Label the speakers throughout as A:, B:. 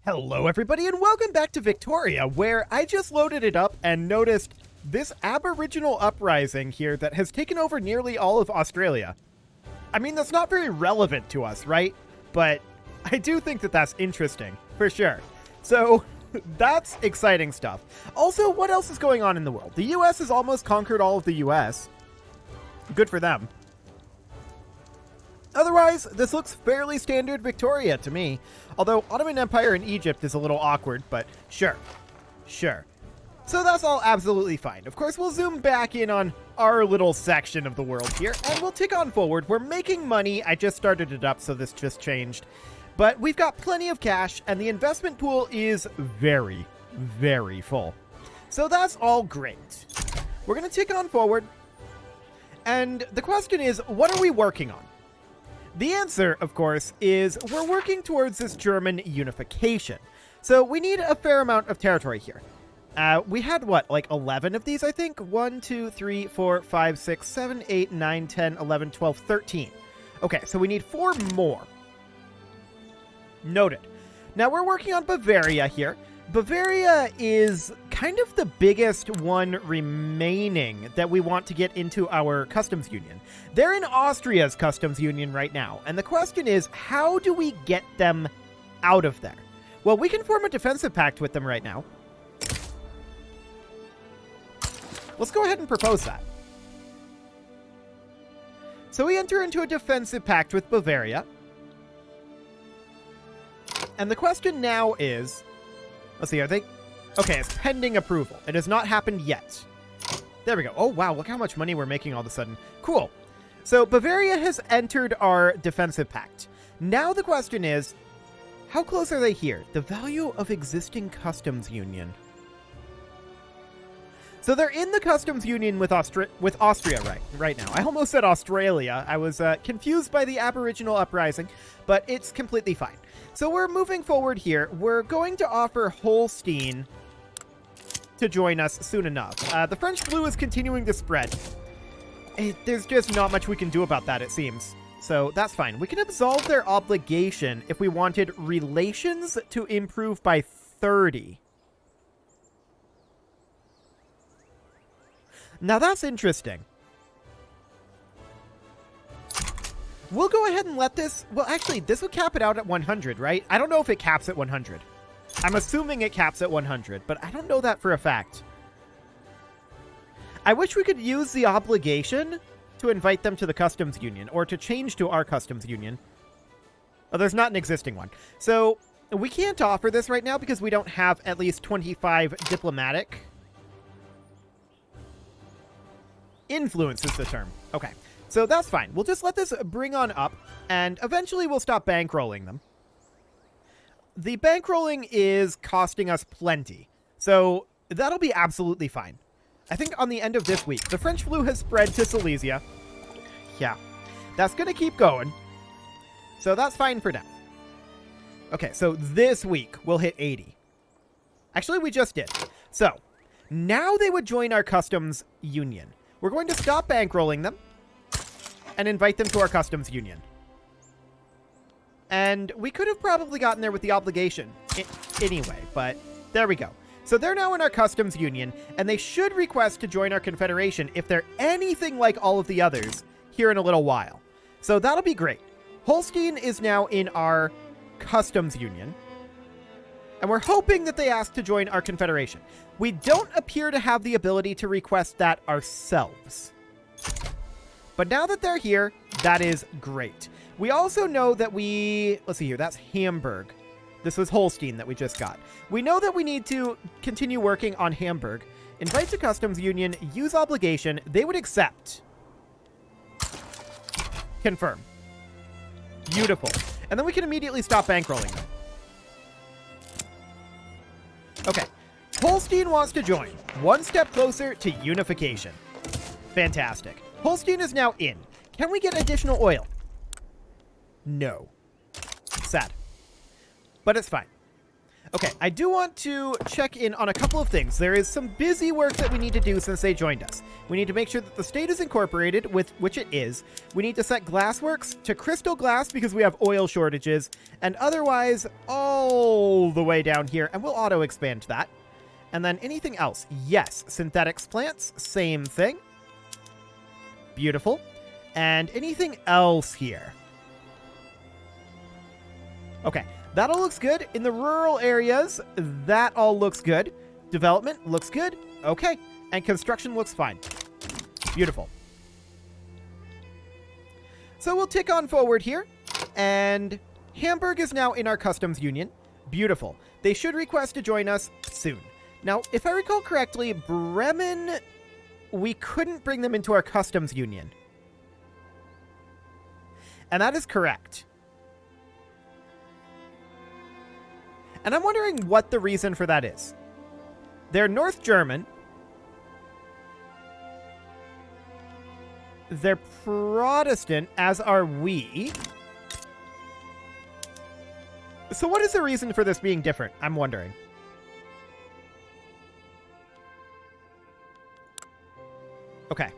A: Hello everybody and welcome back to Victoria, where I just loaded it up and noticed this aboriginal uprising here that has taken over nearly all of Australia. I mean, that's not very relevant to us, right? But I do think that that's interesting, for sure. So, that's exciting stuff. Also, what else is going on in the world? The US has almost conquered all of the US. Good for them. Otherwise, this looks fairly standard Victoria to me. Although Ottoman Empire in Egypt is a little awkward, but sure. Sure. So that's all absolutely fine. Of course, we'll zoom back in on our little section of the world here, and we'll tick on forward. We're making money. I just started it up, so this just changed. But we've got plenty of cash, and the investment pool is very, very full. So that's all great. We're going to tick on forward. And the question is, what are we working on? The answer, of course, is we're working towards this German unification. So we need a fair amount of territory here. We had, what, like 11 of these, I think? 1, 2, 3, 4, 5, 6, 7, 8, 9, 10, 11, 12, 13. Okay, so we need 4 more. Noted. Now we're working on Bavaria here. Bavaria is kind of the biggest one remaining that we want to get into our customs union. They're in Austria's customs union right now, and the question is, how do we get them out of there? Well, we can form a defensive pact with them right now. Let's go ahead and propose that. So we enter into a defensive pact with Bavaria. And the question now is... Let's see, are they... Okay, it's pending approval. It has not happened yet. There we go. Oh, wow, look how much money we're making all of a sudden. Cool. So Bavaria has entered our defensive pact. Now the question is, how close are they here? The value of existing customs union. So they're in the customs union with Austria right now. I almost said Australia. I was confused by the aboriginal uprising, but it's completely fine. So we're moving forward here. We're going to offer Holstein to join us soon enough. The French flu is continuing to spread. There's just not much we can do about that, it seems. So that's fine. We can absolve their obligation if we wanted relations to improve by 30. Now that's interesting. We'll go ahead and let this... Well, actually, this would cap it out at 100, right? I don't know if it caps at 100. I'm assuming it caps at 100, but I don't know that for a fact. I wish we could use the obligation to invite them to the customs union, or to change to our customs union. Oh, there's not an existing one. So, we can't offer this right now because we don't have at least 25 diplomatic... Influence is the term. Okay. So that's fine. We'll just let this bring on up, and eventually we'll stop bankrolling them. The bankrolling is costing us plenty, so that'll be absolutely fine. I think on the end of this week, the French flu has spread to Silesia. Yeah, that's going to keep going. So that's fine for now. Okay, so this week we'll hit 80. Actually, we just did. So now they would join our customs union. We're going to stop bankrolling them and invite them to our customs union. And we could have probably gotten there with the obligation anyway, but there we go. So they're now in our customs union, and they should request to join our Confederation if they're anything like all of the others here in a little while. So that'll be great. Holstein is now in our customs union, and we're hoping that they ask to join our Confederation. We don't appear to have the ability to request that ourselves. But now that they're here, that is great. We also know that let's see here, that's Hamburg. This was Holstein that we just got. We know that we need to continue working on Hamburg. Invite to customs union, use obligation. They would accept. Confirm. Beautiful. And then we can immediately stop bankrolling them. Okay. Holstein wants to join. One step closer to unification. Fantastic. Holstein is now in. Can we get additional oil? No. Sad. But it's fine. Okay, I do want to check in on a couple of things. There is some busy work that we need to do since they joined us. We need to make sure that the state is incorporated, with which it is. We need to set glassworks to crystal glass because we have oil shortages. And otherwise, all the way down here, and we'll auto-expand that. And then anything else? Yes, synthetics plants, same thing. Beautiful. And anything else here? Okay, that all looks good. In the rural areas, that all looks good. Development looks good. Okay, and construction looks fine. Beautiful. So we'll tick on forward here, and Hamburg is now in our customs union. Beautiful. They should request to join us soon. Now, if I recall correctly, Bremen, we couldn't bring them into our customs union. And that is correct. And I'm wondering what the reason for that is. They're North German. They're Protestant, as are we. So what is the reason for this being different? I'm wondering. Okay.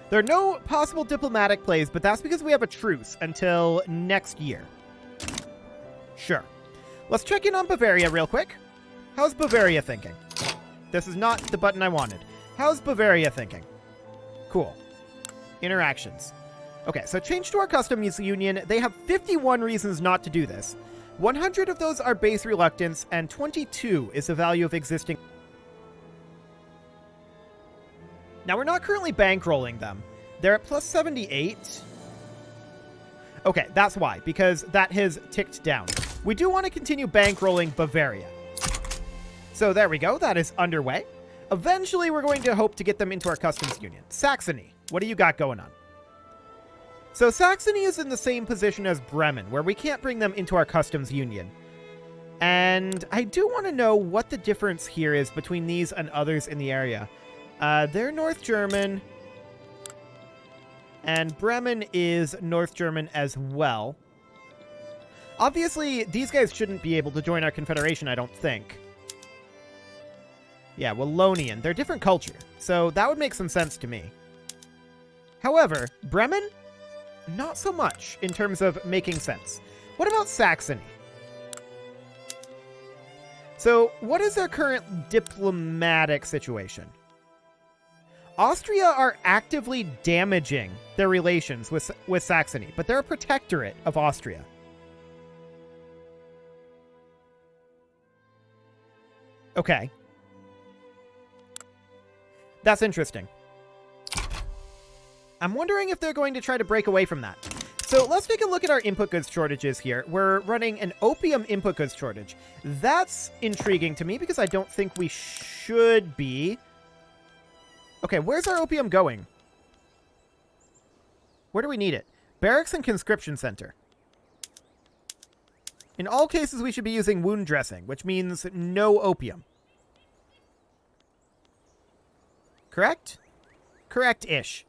A: There are no possible diplomatic plays, but that's because we have a truce until next year. Sure. Let's check in on Bavaria real quick. How's Bavaria thinking? This is not the button I wanted. How's Bavaria thinking? Cool. Interactions. Okay, so change to our customs union. They have 51 reasons not to do this. 100 of those are base reluctance, and 22 is the value of existing. Now, we're not currently bankrolling them. They're at plus 78. Okay, that's why, because that has ticked down. We do want to continue bankrolling Bavaria. So there we go. That is underway. Eventually, we're going to hope to get them into our customs union. Saxony, what do you got going on? So Saxony is in the same position as Bremen, where we can't bring them into our customs union. And I do want to know what the difference here is between these and others in the area. They're North German. And Bremen is North German as well. Obviously, these guys shouldn't be able to join our Confederation, I don't think. Yeah, Wallonian. They're different culture, so that would make some sense to me. However, Bremen? Not so much in terms of making sense. What about Saxony? So, what is their current diplomatic situation? Austria are actively damaging their relations with Saxony, but they're a protectorate of Austria. Okay. That's interesting. I'm wondering if they're going to try to break away from that. So let's take a look at our input goods shortages here. We're running an opium input goods shortage. That's intriguing to me because I don't think we should be. Okay, where's our opium going? Where do we need it? Barracks and conscription center. In all cases, we should be using wound dressing, which means no opium. Correct? Correct-ish.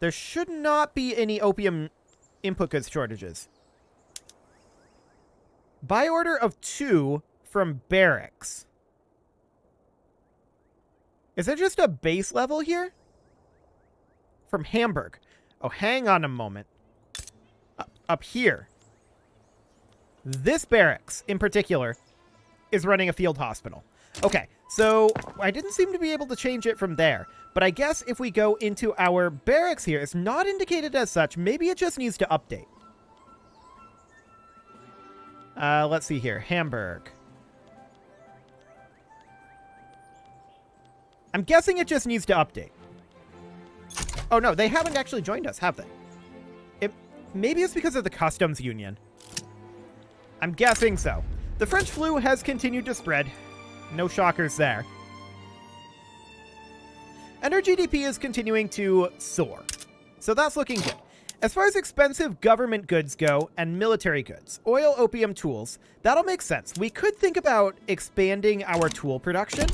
A: There should not be any opium input goods shortages. By order of 2 from barracks. Is there just a base level here? From Hamburg. Oh, hang on a moment. Up here. This barracks, in particular, is running a field hospital. Okay, so I didn't seem to be able to change it from there. But I guess if we go into our barracks here, it's not indicated as such. Maybe it just needs to update. Let's see here. Hamburg. I'm guessing it just needs to update. Oh, no, they haven't actually joined us, have they? Maybe it's because of the customs union. I'm guessing so. The French flu has continued to spread. No shockers there. And our GDP is continuing to soar. So that's looking good. As far as expensive government goods go and military goods, oil, opium, tools, that'll make sense. We could think about expanding our tool production.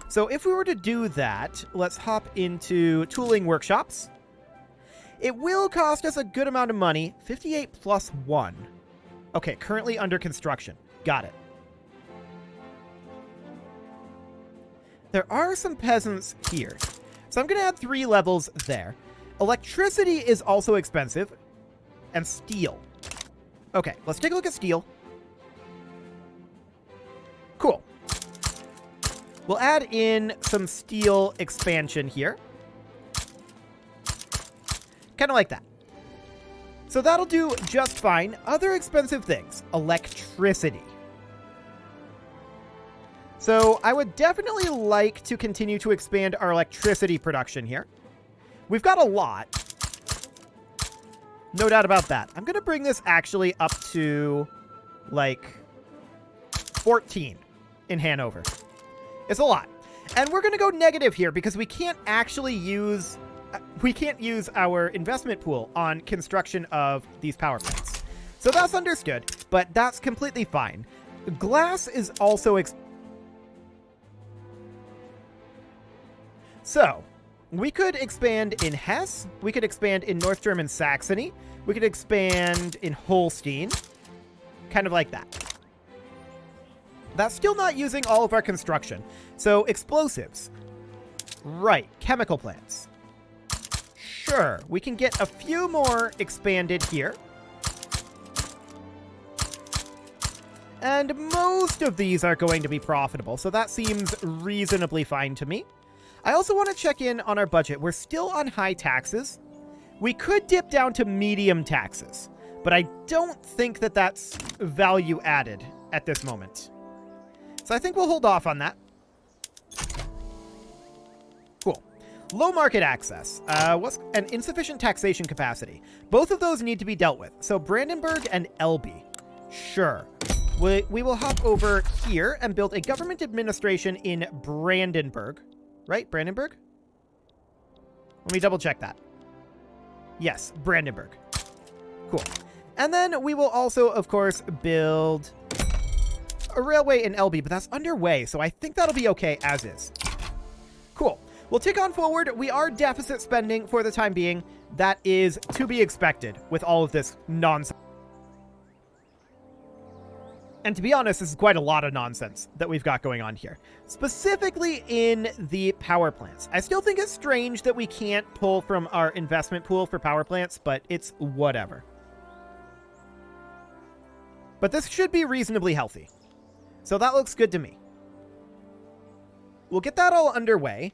A: So if we were to do that, let's hop into tooling workshops. It will cost us a good amount of money. 58 plus 1. Okay, currently under construction. Got it. There are some peasants here. So I'm going to add 3 levels there. Electricity is also expensive. And steel. Okay, let's take a look at steel. Cool. We'll add in some steel expansion here. Kind of like that. So that'll do just fine. Other expensive things. Electricity. So I would definitely like to continue to expand our electricity production here. We've got a lot. No doubt about that. I'm going to bring this actually up to, like, 14 in Hanover. It's a lot. And we're going to go negative here because we can't actually use... We can't use our investment pool on construction of these power plants. So that's understood, but that's completely fine. Glass is also... So... we could expand in Hesse, we could expand in North German Saxony, we could expand in Holstein, kind of like that. That's still not using all of our construction. So, explosives. Right, chemical plants. Sure, we can get a few more expanded here. And most of these are going to be profitable, so that seems reasonably fine to me. I also want to check in on our budget. We're still on high taxes. We could dip down to medium taxes, but I don't think that that's value added at this moment. So I think we'll hold off on that. Cool. Low market access. What's an insufficient taxation capacity? Both of those need to be dealt with. So Brandenburg and Elbe. Sure. We will hop over here and build a government administration in Brandenburg. Right? Brandenburg? Let me double check that. Yes, Brandenburg. Cool. And then we will also, of course, build a railway in Elbe, but that's underway, so I think that'll be okay as is. Cool. We'll tick on forward. We are deficit spending for the time being. That is to be expected with all of this nonsense. And to be honest, this is quite a lot of nonsense that we've got going on here. Specifically in the power plants. I still think it's strange that we can't pull from our investment pool for power plants, but it's whatever. But this should be reasonably healthy. So that looks good to me. We'll get that all underway.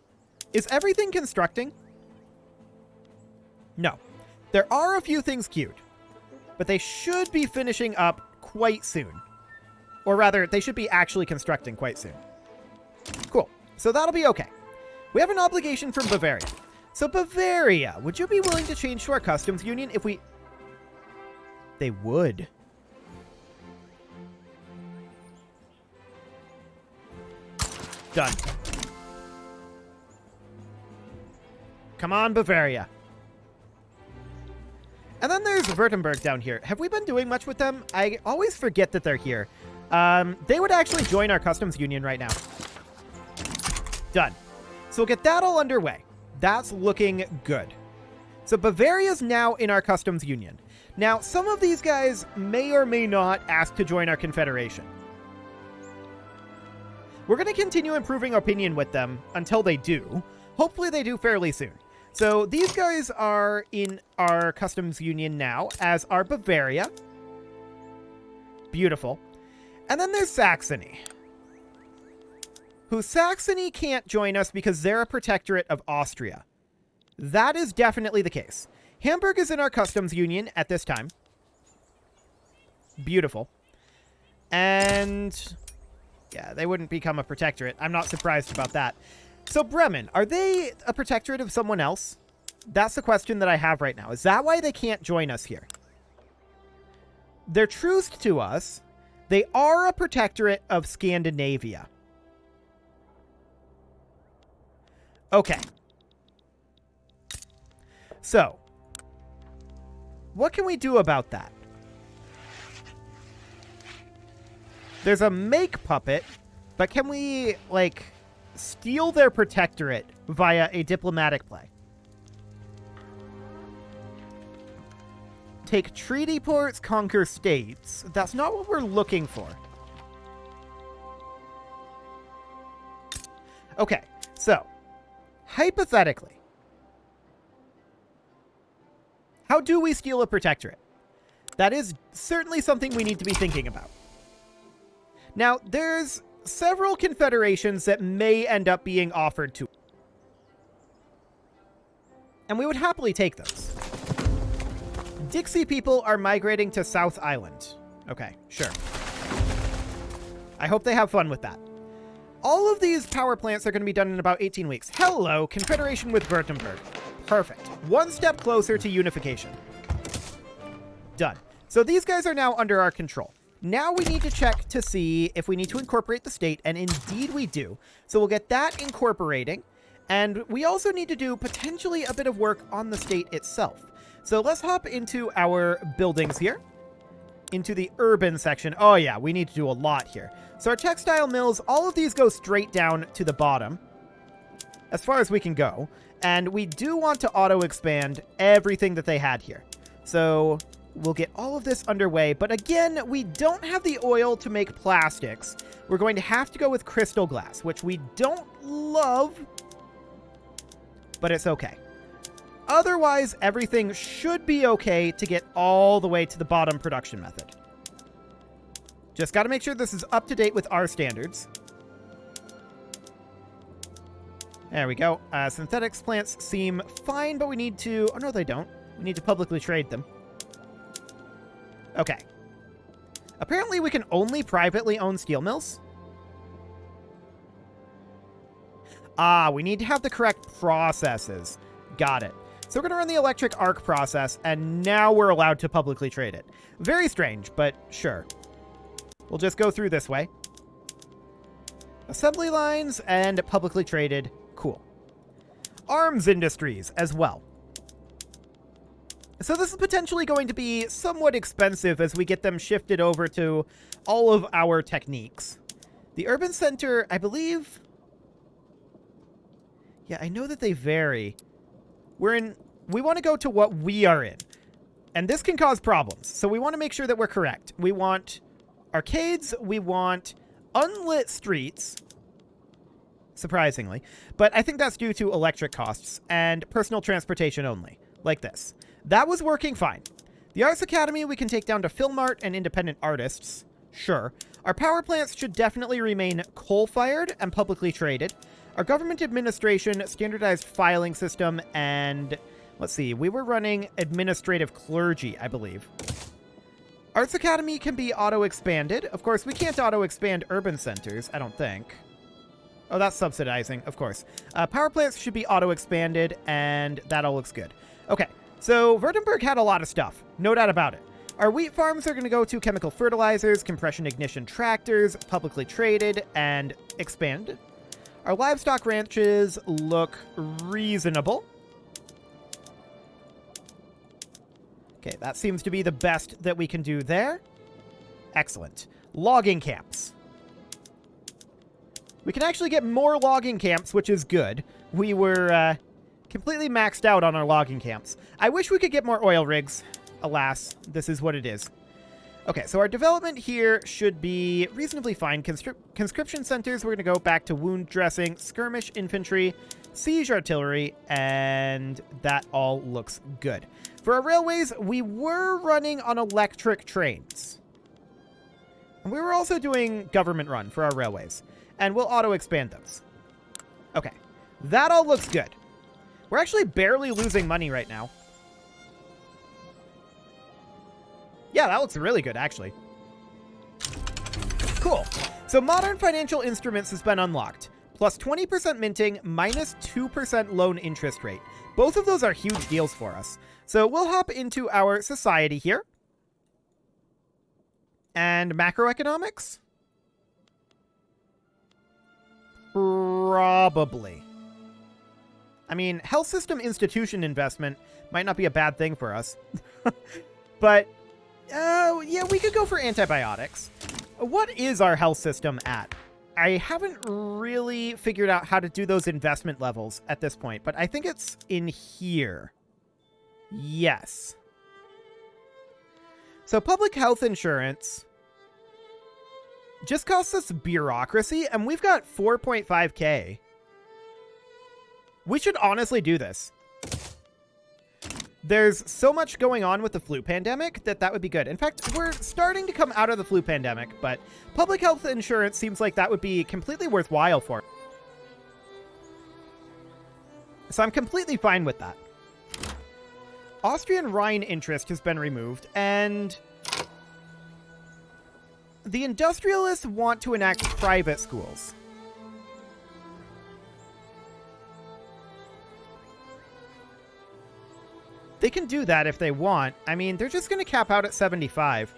A: Is everything constructing? No. There are a few things queued, but they should be finishing up quite soon. Or rather, they should be actually constructing quite soon. Cool. So that'll be okay. We have an obligation from Bavaria. So Bavaria, would you be willing to change to our customs union if we... They would. Done. Come on, Bavaria. And then there's Württemberg down here. Have we been doing much with them? I always forget that they're here. They would actually join our customs union right now. Done. So we'll get that all underway. That's looking good. So Bavaria's now in our customs union. Now, some of these guys may or may not ask to join our Confederation. We're going to continue improving opinion with them until they do. Hopefully they do fairly soon. So these guys are in our customs union now, as are Bavaria. Beautiful. And then there's Saxony. Who Saxony can't join us because they're a protectorate of Austria. That is definitely the case. Hamburg is in our customs union at this time. Beautiful. And yeah, they wouldn't become a protectorate. I'm not surprised about that. So Bremen, are they a protectorate of someone else? That's the question that I have right now. Is that why they can't join us here? They're truced to us. They are a protectorate of Scandinavia. Okay. So, what can we do about that? There's a make puppet, but can we, like, steal their protectorate via a diplomatic play? Take treaty ports, conquer states. That's not what we're looking for. Okay, so, hypothetically, how do we steal a protectorate? That is certainly something we need to be thinking about. Now, there's several confederations that may end up being offered to, and we would happily take those. Dixie people are migrating to South Island. Okay, sure. I hope they have fun with that. All of these power plants are going to be done in about 18 weeks. Hello, Confederation with Württemberg. Perfect. One step closer to unification. Done. So these guys are now under our control. Now we need to check to see if we need to incorporate the state, and indeed we do. So we'll get that incorporating, and we also need to do potentially a bit of work on the state itself. So let's hop into our buildings here, into the urban section. Oh yeah, we need to do a lot here. So our textile mills, all of these go straight down to the bottom, as far as we can go. And we do want to auto-expand everything that they had here. So we'll get all of this underway. But again, we don't have the oil to make plastics. We're going to have to go with crystal glass, which we don't love, but it's okay. Otherwise, everything should be okay to get all the way to the bottom production method. Just got to make sure this is up to date with our standards. There we go. Synthetics plants seem fine, but we need to... Oh, no, they don't. We need to publicly trade them. Okay. Apparently, we can only privately own steel mills. Ah, we need to have the correct processes. Got it. So we're going to run the electric arc process, and now we're allowed to publicly trade it. Very strange, but sure. We'll just go through this way. Assembly lines and publicly traded. Cool. Arms industries as well. So this is potentially going to be somewhat expensive as we get them shifted over to all of our techniques. The urban center, I believe... Yeah, I know that they vary. We want to go to what we are in. And this can cause problems. So we want to make sure that we're correct. We want arcades. We want unlit streets. Surprisingly. But I think that's due to electric costs and personal transportation only. Like this. That was working fine. The Arts Academy we can take down to film art and independent artists. Sure. Our power plants should definitely remain coal-fired and publicly traded. Our government administration, standardized filing system, and let's see, we were running administrative clergy, I believe. Arts Academy can be auto-expanded. Of course, we can't auto-expand urban centers, I don't think. Oh, that's subsidizing, of course. Power plants should be auto-expanded, and that all looks good. Okay, so Württemberg had a lot of stuff, no doubt about it. Our wheat farms are going to go to chemical fertilizers, compression ignition tractors, publicly traded, and expanded. Our livestock ranches look reasonable. Okay, that seems to be the best that we can do there. Excellent. Logging camps. We can actually get more logging camps, which is good. We were completely maxed out on our logging camps. I wish we could get more oil rigs. Alas, this is what it is. Okay, so our development here should be reasonably fine. Conscription centers, we're going to go back to wound dressing, skirmish infantry, siege artillery, and that all looks good. For our railways, we were running on electric trains. And we were also doing government run for our railways. And we'll auto-expand those. Okay, that all looks good. We're actually barely losing money right now. Yeah, that looks really good, actually. Cool. So modern financial instruments has been unlocked. Plus 20% minting, minus 2% loan interest rate. Both of those are huge deals for us. So we'll hop into our society here. And macroeconomics? Probably. I mean, health system institution investment might not be a bad thing for us. But... yeah, we could go for antibiotics. What is our health system at? I haven't really figured out how to do those investment levels at this point, but I think it's in here. Yes. So public health insurance just costs us bureaucracy, and we've got 4.5K. We should honestly do this. There's so much going on with the flu pandemic that would be good. In fact, we're starting to come out of the flu pandemic, but public health insurance seems like that would be completely worthwhile for it. So I'm completely fine with that. Austrian Rhine interest has been removed, and the industrialists want to enact private schools. They can do that if they want. I mean, they're just going to cap out at 75.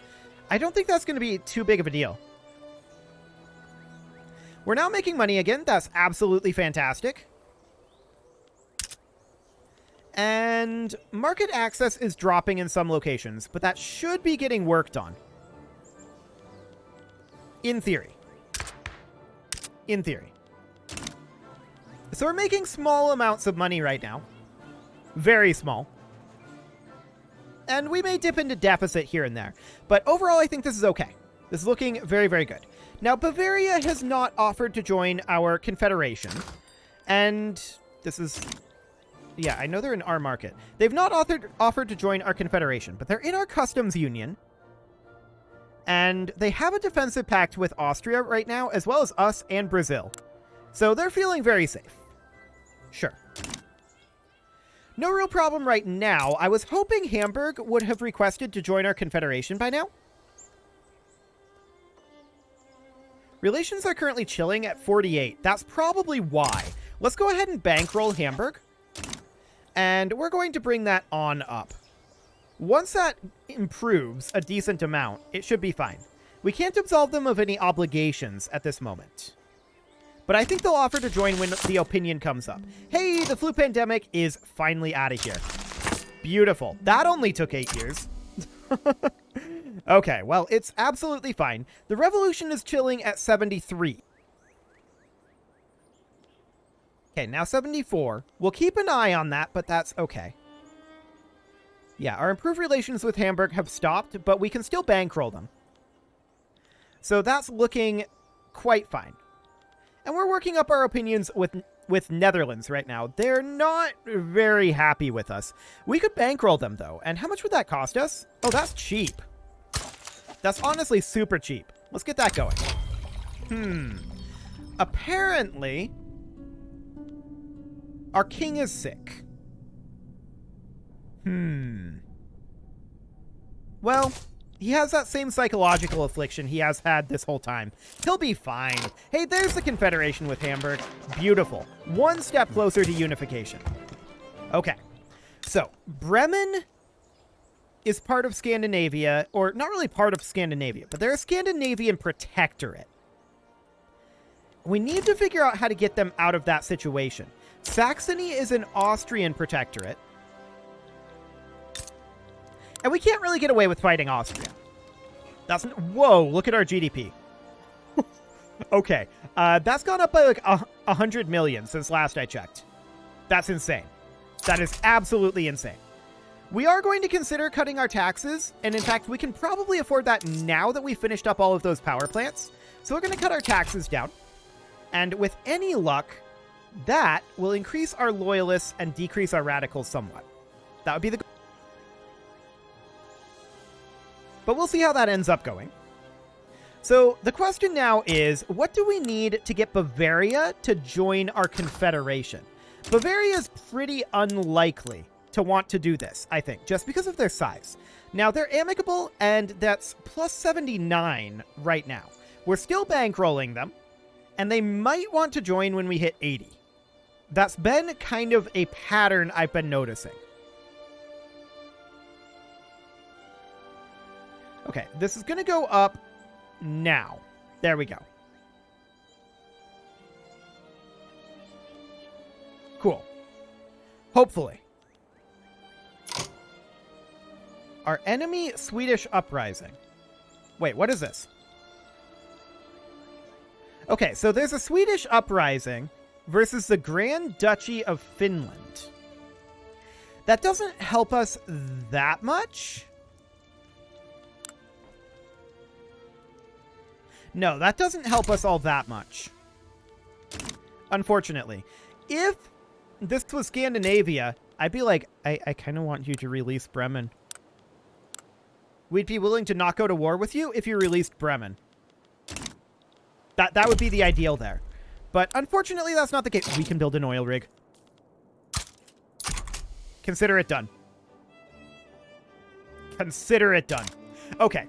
A: I don't think that's going to be too big of a deal. We're now making money again. That's absolutely fantastic. And market access is dropping in some locations, but that should be getting worked on. In theory. In theory. So we're making small amounts of money right now. Very small. And we may dip into deficit here and there. But overall, I think this is okay. This is looking very, very good. Now, Bavaria has not offered to join our Confederation. And this is... yeah, I know they're in our market. They've not offered to join our Confederation, but they're in our customs union. And they have a defensive pact with Austria right now, as well as us and Brazil. So they're feeling very safe. Sure. No real problem right now. I was hoping Hamburg would have requested to join our Confederation by now. Relations are currently chilling at 48. That's probably why. Let's go ahead and bankroll Hamburg. And we're going to bring that on up. Once that improves a decent amount, it should be fine. We can't absolve them of any obligations at this moment. But I think they'll offer to join when the opinion comes up. Hey, the flu pandemic is finally out of here. Beautiful. That only took 8 years. Okay, well, it's absolutely fine. The revolution is chilling at 73. Okay, now 74. We'll keep an eye on that, but that's okay. Yeah, our improved relations with Hamburg have stopped, but we can still bankroll them. So that's looking quite fine. And we're working up our opinions with Netherlands right now. They're not very happy with us. We could bankroll them, though. And how much would that cost us? Oh, that's cheap. That's honestly super cheap. Let's get that going. Apparently, our king is sick. Well, he has that same psychological affliction he has had this whole time. He'll be fine. Hey, there's the Confederation with Hamburg. Beautiful. One step closer to unification. Okay. So, Bremen is part of Scandinavia, or not really part of Scandinavia, but they're a Scandinavian protectorate. We need to figure out how to get them out of that situation. Saxony is an Austrian protectorate. And we can't really get away with fighting Austria. Whoa, look at our GDP. Okay, that's gone up by like 100 million since last I checked. That's insane. That is absolutely insane. We are going to consider cutting our taxes, and in fact, we can probably afford that now that we've finished up all of those power plants. So we're going to cut our taxes down. And with any luck, that will increase our loyalists and decrease our radicals somewhat. That would be the goal. But we'll see how that ends up going. So the question now is, what do we need to get Bavaria to join our Confederation? Bavaria is pretty unlikely to want to do this, I think, just because of their size. Now, they're amicable, and that's plus 79 right now. We're still bankrolling them, and they might want to join when we hit 80. That's been kind of a pattern I've been noticing. Okay, this is going to go up now. There we go. Cool. Hopefully. Our enemy Swedish uprising. Wait, what is this? Okay, so there's a Swedish uprising versus the Grand Duchy of Finland. That doesn't help us that much. No, that doesn't help us all that much. Unfortunately. If this was Scandinavia, I'd be like, I kind of want you to release Bremen. We'd be willing to not go to war with you if you released Bremen. That would be the ideal there. But unfortunately, that's not the case. We can build an oil rig. Consider it done. Consider it done. Okay.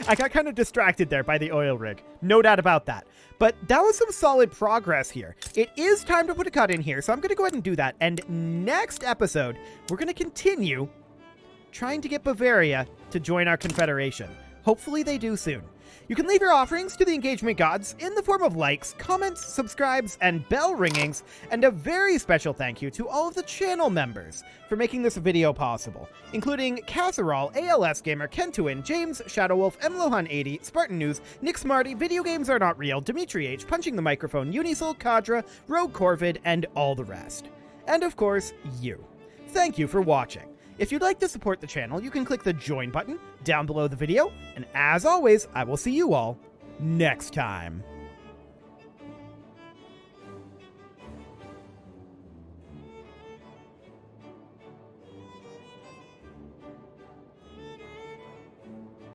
A: I got kind of distracted there by the oil rig. No doubt about that. But that was some solid progress here. It is time to put a cut in here, so I'm going to go ahead and do that. And next episode, we're going to continue trying to get Bavaria to join our Confederation. Hopefully they do soon. You can leave your offerings to the engagement gods in the form of likes, comments, subscribes, and bell ringings, and a very special thank you to all of the channel members for making this video possible, including Casserole, ALS Gamer, Kentuin, James, Shadowwolf, MLohan80, Spartan News, Nick Smarty, Video Games Are Not Real, Dimitri H, Punching the Microphone, Unisoul, Kadra, Rogue Corvid, and all the rest. And of course, you. Thank you for watching. If you'd like to support the channel, you can click the join button down below the video, and as always, I will see you all next time.